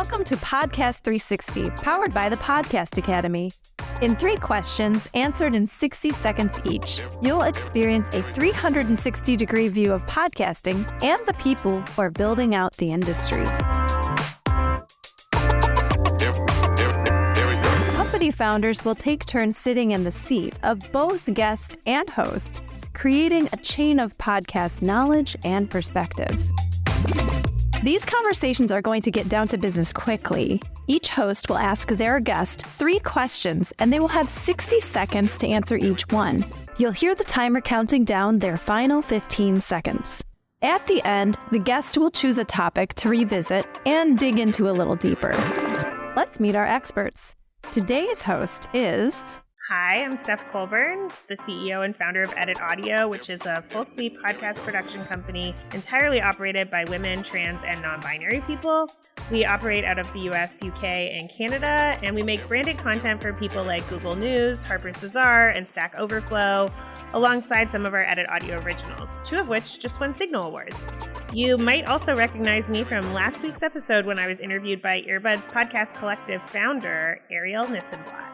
Welcome to Podcast 360, powered by the Podcast Academy. In 3 questions, answered in 60 seconds each, you'll experience a 360-degree view of podcasting and the people who are building out the industry. Company founders will take turns sitting in the seat of both guest and host, creating a chain of podcast knowledge and perspective. These conversations are going to get down to business quickly. Each host will ask their guest 3 questions, and they will have 60 seconds to answer each one. You'll hear the timer counting down their final 15 seconds. At the end, the guest will choose a topic to revisit and dig into a little deeper. Let's meet our experts. Today's host is... Hi, I'm Steph Colbourn, the CEO and founder of editaudio, which is a full suite podcast production company entirely operated by women, trans, and non-binary people. We operate out of the US, UK, and Canada, and we make branded content for people like Google News, Harper's Bazaar, and Stack Overflow, alongside some of our editaudio originals, 2 of which just won Signal Awards. You might also recognize me from last week's episode when I was interviewed by Earbud's Podcast Collective founder, Imriel Morgan.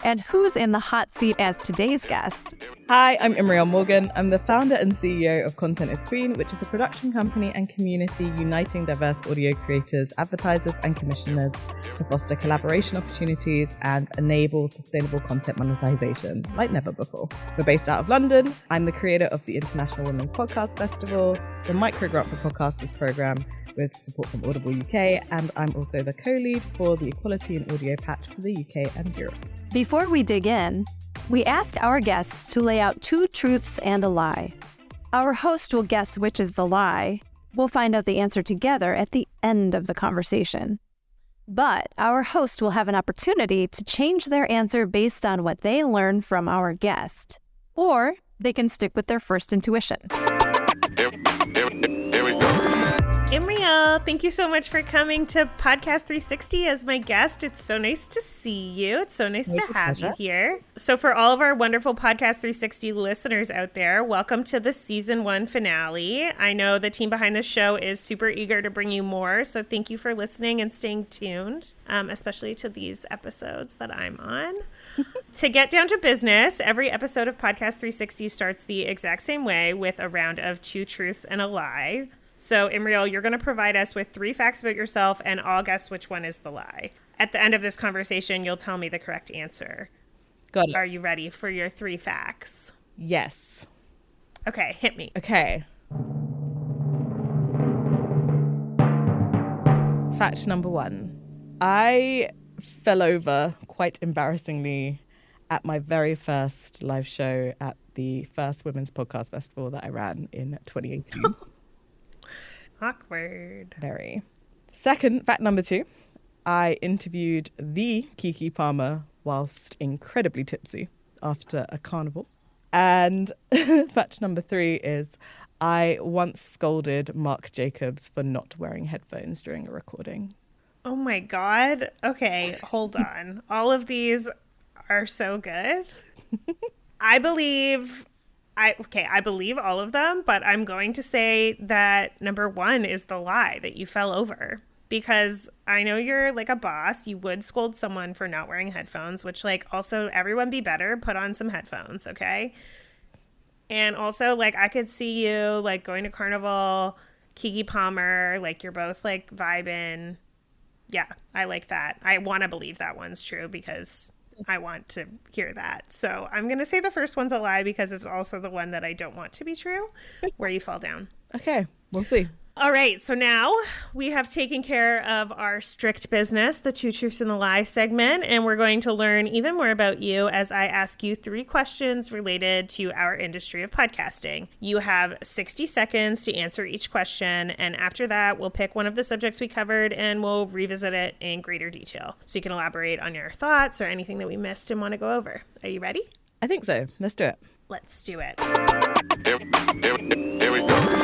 And who's in the hot seat as today's guest? Hi, I'm Imriel Morgan. I'm the founder and CEO of Content is Queen, which is a production company and community uniting diverse audio creators, advertisers, and commissioners to foster collaboration opportunities and enable sustainable content monetization like never before. We're based out of London. I'm the creator of the International Women's Podcast Festival, the Micro Grant for Podcasters program with support from Audible UK, and I'm also the co-lead for the Equality in Audio Pact for the UK and Europe. Before we dig in, we ask our guests to lay out 2 truths and a lie. Our host will guess which is the lie. We'll find out the answer together at the end of the conversation. But our host will have an opportunity to change their answer based on what they learn from our guest. Or they can stick with their first intuition. Imriel, thank you so much for coming to Podcast 360 as my guest. It's so nice to see you. It's so nice to have you here. So for all of our wonderful Podcast 360 listeners out there, welcome to the Season 1 finale. I know the team behind the show is super eager to bring you more, so thank you for listening and staying tuned, especially to these episodes that I'm on. To get down to business, every episode of Podcast 360 starts the exact same way with a round of 2 truths and a lie. So, Imriel, you're going to provide us with 3 facts about yourself, and I'll guess which one is the lie. At the end of this conversation, you'll tell me the correct answer. Got it. Are you ready for your 3 facts? Yes. Okay, hit me. Okay. Fact number 1. I fell over quite embarrassingly at my very first live show at the first Women's Podcast Festival that I ran in 2018. Awkward. Very. Second, fact number 2. I interviewed the Keke Palmer whilst incredibly tipsy after a carnival. And fact number 3 is I once scolded Mark Jacobs for not wearing headphones during a recording. Oh my God. Okay, hold on. All of these are so good. I believe all of them, but I'm going to say that number 1 is the lie, that you fell over. Because I know you're like a boss. You would scold someone for not wearing headphones, which also everyone be better, put on some headphones, okay? And also I could see you going to Carnival, Keke Palmer, you're both vibing. Yeah, I like that. I want to believe that one's true because I want to hear that. So I'm going to say the first one's a lie because it's also the one that I don't want to be true, where you fall down. Okay, we'll see. All right, so now we have taken care of our strict business, the 2 truths and a lie segment, and we're going to learn even more about you as I ask you 3 questions related to our industry of podcasting. You have 60 seconds to answer each question, and after that, we'll pick one of the subjects we covered and we'll revisit it in greater detail. So you can elaborate on your thoughts or anything that we missed and want to go over. Are you ready? I think so. Let's do it. Let's do it. Here we go.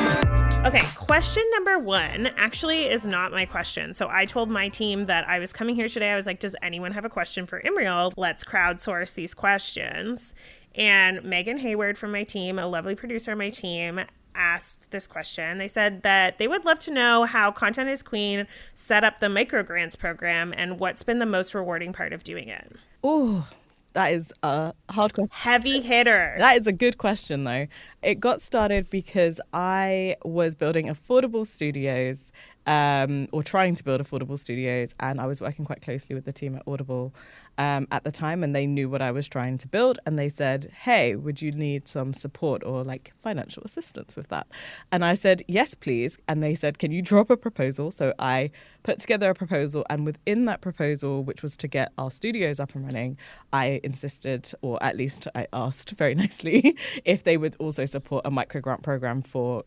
Okay, question number 1 actually is not my question. So I told my team that I was coming here today. I was like, does anyone have a question for Imriel? Let's crowdsource these questions. And Megan Hayward from my team, a lovely producer on my team, asked this question. They said that they would love to know how Content is Queen set up the microgrants program and what's been the most rewarding part of doing it. Oh, that is a hard question. Heavy hitter. That is a good question, though. It got started because I was building affordable studios, or trying to build affordable studios, and I was working quite closely with the team at Audible at the time, and they knew what I was trying to build, and they said, hey, would you need some support or like financial assistance with that? And I said, yes, please. And they said, can you drop a proposal? So I put together a proposal, and within that proposal, which was to get our studios up and running, I insisted, or at least I asked very nicely, if they would also support a microgrant program for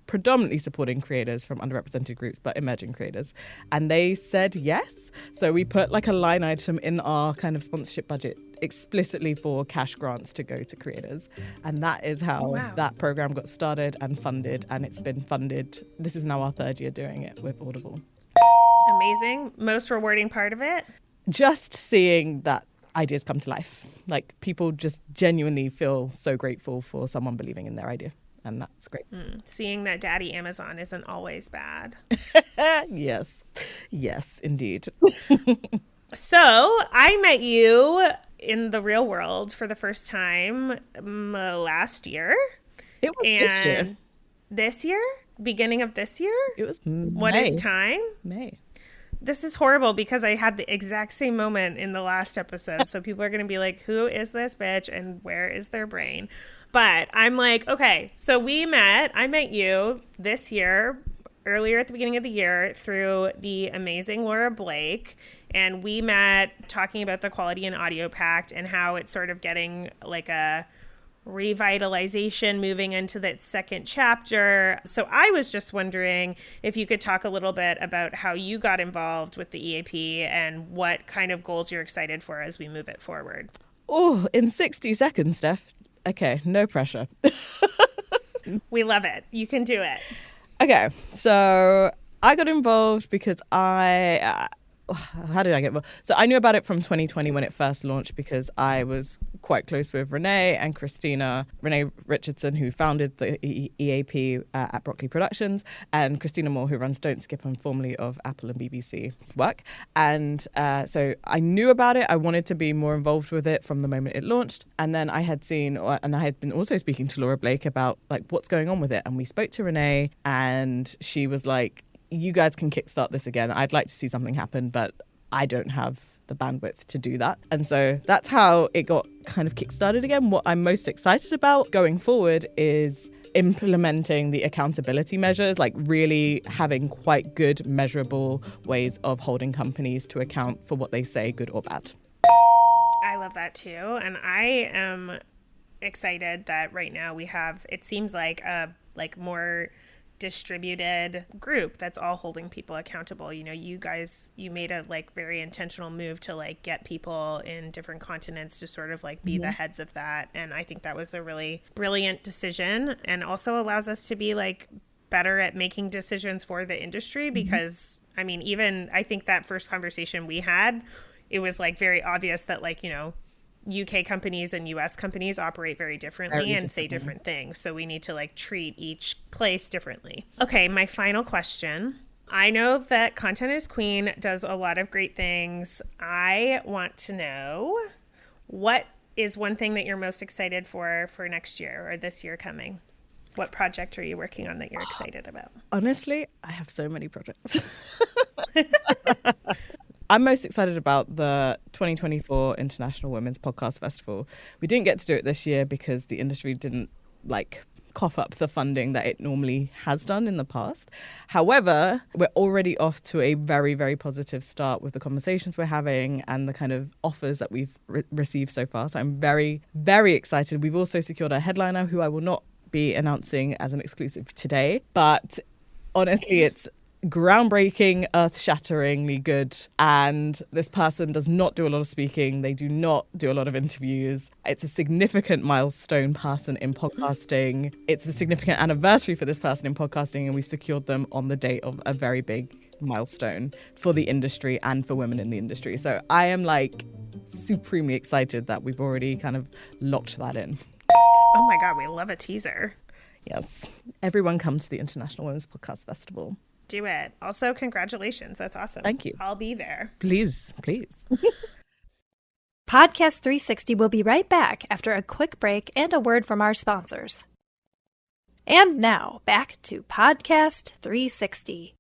predominantly supporting creators from underrepresented groups, but emerging creators. And they said yes. So we put like a line item in our kind of sponsorship budget explicitly for cash grants to go to creators. And that is how that program got started and funded. And it's been funded. This is now our third year doing it with Audible. Amazing. Most rewarding part of it? Just seeing that ideas come to life. Like people just genuinely feel so grateful for someone believing in their idea. And that's great. Seeing that Daddy Amazon isn't always bad. Yes, indeed. So I met you in the real world for the first time last year. It was this year. This year? Beginning of this year? It was May. What is time? May. This is horrible because I had the exact same moment in the last episode. So people are going to be like, who is this bitch and where is their brain? But I'm like, okay, so I met you this year, earlier at the beginning of the year, through the amazing Laura Blake. And we met talking about the Quality and Audio Pact and how it's sort of getting like a revitalization moving into that second chapter. So I was just wondering if you could talk a little bit about how you got involved with the EAP and what kind of goals you're excited for as we move it forward. Oh, in 60 seconds, Steph. Okay, no pressure. We love it. You can do it. Okay, so I got involved because how did I get involved? So I knew about it from 2020 when it first launched because I was quite close with Renee and Christina, Renee Richardson, who founded the EAP at Broccoli Productions, and Christina Moore, who runs Don't Skip and formerly of Apple and BBC work. And so I knew about it. I wanted to be more involved with it from the moment it launched. And then I had seen, and I had been also speaking to Laura Blake about like what's going on with it. And we spoke to Renee and she was like, you guys can kickstart this again. I'd like to see something happen, but I don't have the bandwidth to do that. And so that's how it got kind of kickstarted again. What I'm most excited about going forward is implementing the accountability measures, like really having quite good measurable ways of holding companies to account for what they say, good or bad. I love that too. And I am excited that right now we have, it seems like a more distributed group that's all holding people accountable. You know, you made a like very intentional move to like get people in different continents to sort of like be the heads of that. And I think that was a really brilliant decision and also allows us to be like better at making decisions for the industry because I mean, even I think that first conversation we had, it was like very obvious that like, you know, UK companies and US companies operate very differently and say different things. So we need to like treat each place differently. Okay, my final question. I know that Content is Queen does a lot of great things. I want to know what is one thing that you're most excited for next year or this year coming? What project are you working on that you're excited about? Honestly, I have so many projects. I'm most excited about the 2024 International Women's Podcast Festival. We didn't get to do it this year because the industry didn't like cough up the funding that it normally has done in the past. However, we're already off to a very, very positive start with the conversations we're having and the kind of offers that we've received so far. So I'm very, very excited. We've also secured a headliner who I will not be announcing as an exclusive today, but honestly, it's groundbreaking, earth-shatteringly good, and this person does not do a lot of speaking. They do not do a lot of interviews. It's a significant milestone person in podcasting. It's a significant anniversary for this person in podcasting, and we've secured them on the date of a very big milestone for the industry and for women in the industry. So I am like supremely excited that we've already kind of locked that in. Oh my God, we love a teaser. Yes. Everyone come to the International Women's Podcast Festival. Do it. Also, congratulations. That's awesome. Thank you. I'll be there. Please, please. Podcast 360 will be right back after a quick break and a word from our sponsors. And now, back to Podcast 360.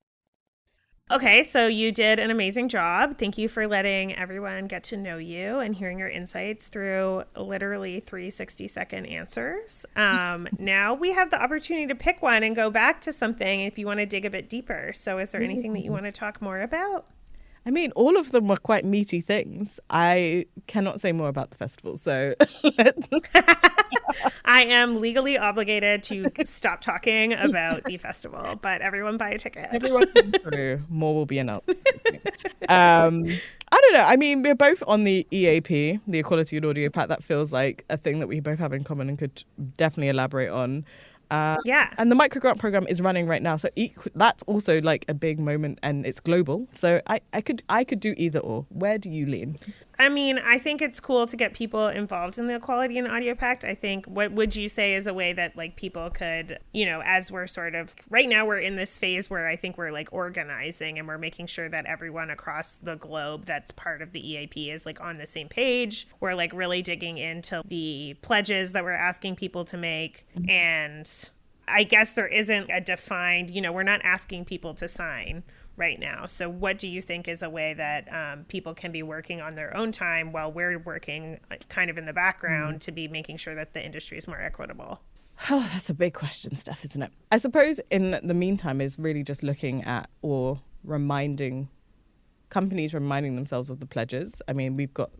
Okay, so you did an amazing job. Thank you for letting everyone get to know you and hearing your insights through literally 360-second answers. Now we have the opportunity to pick one and go back to something if you want to dig a bit deeper. So is there anything that you want to talk more about? I mean, all of them were quite meaty things. I cannot say more about the festival, so I am legally obligated to stop talking about the festival, but everyone buy a ticket. Everyone come through. More will be announced. I don't know. I mean, we're both on the EAP, the Equality and Audio Pact. That feels like a thing that we both have in common and could definitely elaborate on. And the microgrant program is running right now, so that's also like a big moment, and it's global. So I could do either or. Where do you lean? I mean, I think it's cool to get people involved in the Equality and Audio Pact. I think, what would you say is a way that like people could, you know, as we're sort of right now, we're in this phase where I think we're like organizing and we're making sure that everyone across the globe that's part of the EAP is like on the same page. We're like really digging into the pledges that we're asking people to make. And I guess there isn't a defined, you know, we're not asking people to sign right now. So what do you think is a way that people can be working on their own time while we're working kind of in the background to be making sure that the industry is more equitable? Oh, that's a big question, Steph, isn't it? I suppose in the meantime is really just looking at or reminding themselves of the pledges. I mean, we've got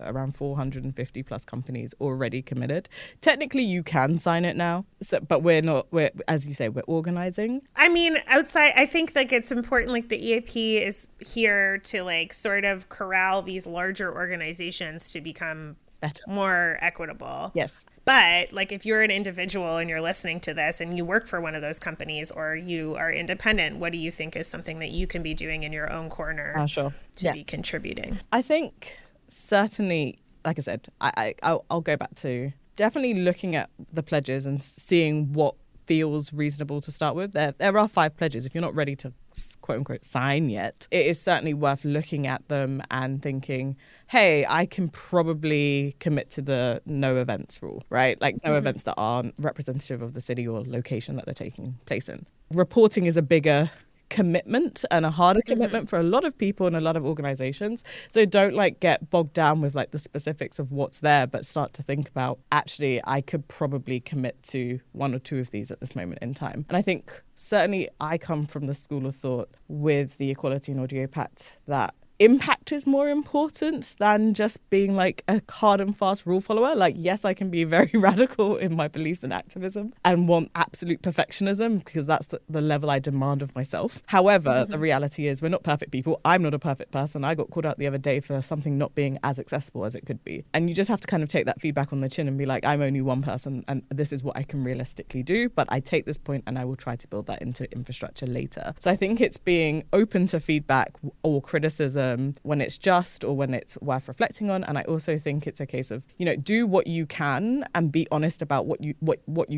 around 450 plus companies already committed. Technically, you can sign it now, but we're as you say, we're organizing. I mean, outside, I think like it's important, like the EAP is here to like sort of corral these larger organizations to become better, more equitable. Yes. But like if you're an individual and you're listening to this and you work for one of those companies or you are independent, what do you think is something that you can be doing in your own corner to be contributing? I think certainly, like I said, I'll go back to definitely looking at the pledges and seeing what feels reasonable to start with. There are 5 pledges. If you're not ready to quote unquote sign yet, it is certainly worth looking at them and thinking, hey, I can probably commit to the no events rule, right? Like no events that aren't representative of the city or location that they're taking place in. Reporting is a bigger commitment and a harder commitment for a lot of people and a lot of organizations. So don't like get bogged down with like the specifics of what's there, but start to think about, actually, I could probably commit to 1 or 2 of these at this moment in time. And I think certainly I come from the school of thought with the Equality and Audio Pact that impact is more important than just being like a hard and fast rule follower. Like, yes, I can be very radical in my beliefs and activism and want absolute perfectionism because that's the level I demand of myself. However, the reality is we're not perfect people. I'm not a perfect person. I got called out the other day for something not being as accessible as it could be. And you just have to kind of take that feedback on the chin and be like, I'm only one person and this is what I can realistically do. But I take this point and I will try to build that into infrastructure later. So I think it's being open to feedback or criticism when it's just or when it's worth reflecting on. And I also think it's a case of, you know, do what you can and be honest about what you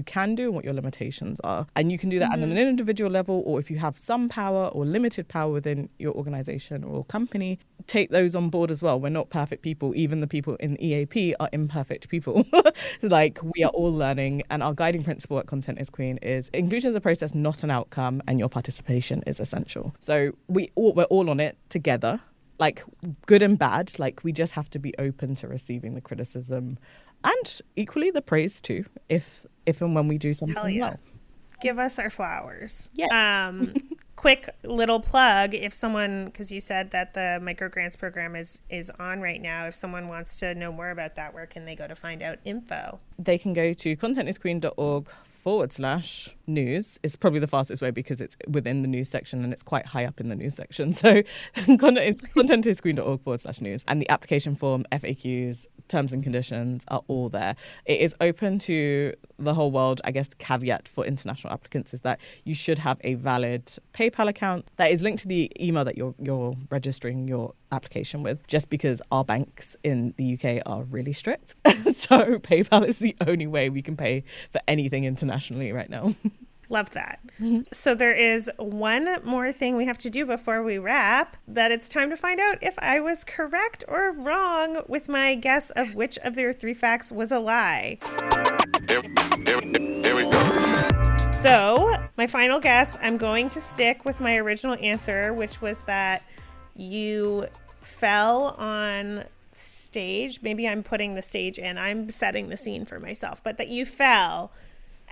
can do and what your limitations are. And you can do that at an individual level, or if you have some power or limited power within your organization or company, take those on board as well. We're not perfect people. Even the people in the EAP are imperfect people. Like, we are all learning, and our guiding principle at Content is Queen is inclusion is a process, not an outcome, and your participation is essential. So we're all on it together. Like, good and bad, like we just have to be open to receiving the criticism and equally the praise too, if and when we do something well. Give us our flowers. Yes. Quick little plug, if someone, because you said that the microgrants program is on right now, if someone wants to know more about that, where can they go to find out info? They can go to contentisqueen.org/. news is probably the fastest way because it's within the news section and it's quite high up in the news section. So contentisqueen.org/news, and the application form, FAQs, terms and conditions are all there. It is open to the whole world. I guess the caveat for international applicants is that you should have a valid PayPal account that is linked to the email that you're registering your application with, just because our banks in the UK are really strict. So PayPal is the only way we can pay for anything internationally right now. Love that. So there is one more thing we have to do before we wrap, that it's time to find out if I was correct or wrong with my guess of which of their 3 facts was a lie. Here we go. So my final guess, I'm going to stick with my original answer, which was that you fell on stage. Maybe I'm putting the stage in. I'm setting the scene for myself, but that you fell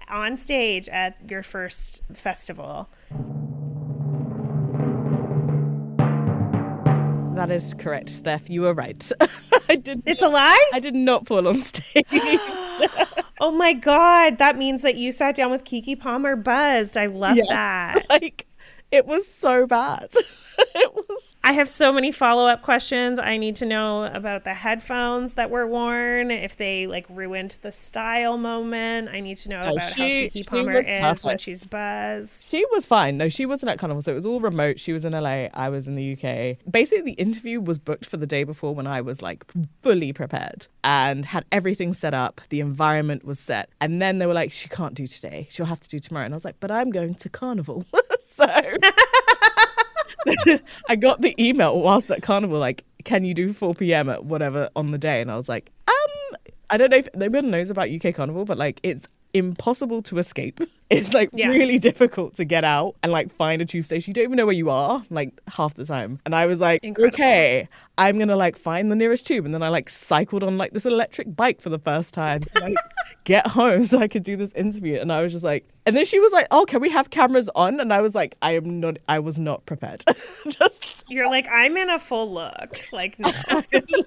on stage at your first festival. That is correct, Steph. You were right. It's a lie? I did not fall on stage. Oh my God. That means that you sat down with Keke Palmer buzzed. I love that. Like, it was so bad. I have so many follow-up questions. I need to know about the headphones that were worn, if they like ruined the style moment. I need to know about how Keke Palmer is when she's buzzed. She was fine. No, she wasn't at Carnival, so it was all remote. She was in LA, I was in the UK. Basically, the interview was booked for the day before when I was like fully prepared and had everything set up. The environment was set. And then they were like, she can't do today. She'll have to do tomorrow. And I was like, but I'm going to Carnival. So I got the email whilst at Carnival, like, can you do 4 p.m. at whatever on the day? And I was like, I don't know if anyone knows about UK Carnival, but like, it's impossible to escape. It's like really difficult to get out and like find a tube station. You don't even know where you are like half the time. And I was like, okay, I'm going to like find the nearest tube. And then I like cycled on like this electric bike for the first time to like get home so I could do this interview. And I was just like, and then she was like, oh, can we have cameras on? And I was like, I was not prepared. You're like, I'm in a full look. Like, no.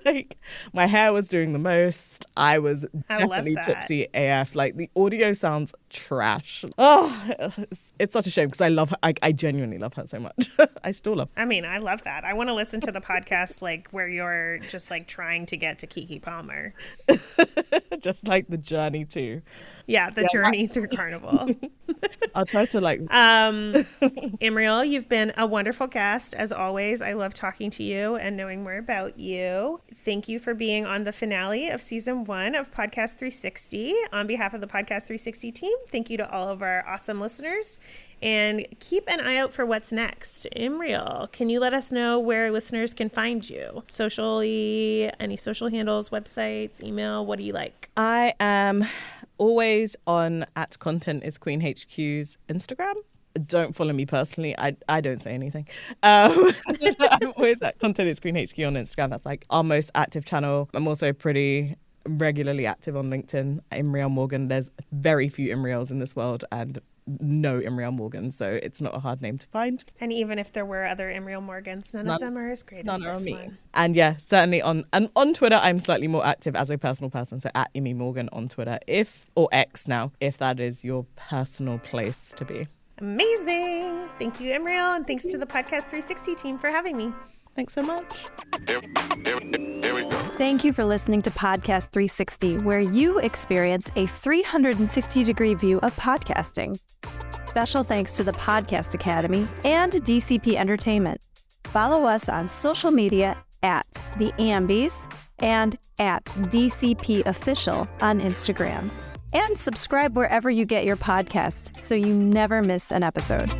Like, my hair was doing the most. I was definitely tipsy AF. Like, the audio sounds trash. Oh, it's such a shame because I love her. I genuinely love her so much. I still love her. I mean, I love that. I want to listen to the podcast like where you're just like trying to get to Keke Palmer. Just like the journey too. Yeah, the journey through Carnival. I'll try to like... Imriel, you've been a wonderful guest as always. I love talking to you and knowing more about you. Thank you for being on the finale of season 1 of Podcast 360. On behalf of the Podcast 360 team, thank you to all of our awesome listeners. And keep an eye out for what's next. Imriel, can you let us know where listeners can find you? Socially, any social handles, websites, email, what do you like? I am always on at Content is Queen HQ's Instagram. Don't follow me personally. I don't say anything. I'm always at Content is Queen HQ on Instagram. That's like our most active channel. I'm also pretty regularly active on LinkedIn. Imriel Morgan. There's very few Imriels in this world and no Imriel Morgan, so it's not a hard name to find. And even if there were other Imriel Morgans, none of them are as great as this one. And yeah, certainly on Twitter, I'm slightly more active as a personal person, so at Immy Morgan on Twitter, or X now, if that is your personal place to be. Amazing. Thank you, Imriel, and thanks to the Podcast 360 team for having me. Thanks so much. Here we go. Thank you for listening to Podcast 360, where you experience a 360-degree view of podcasting. Special thanks to the Podcast Academy and DCP Entertainment. Follow us on social media at The Ambies and at DCP Official on Instagram. And subscribe wherever you get your podcasts so you never miss an episode.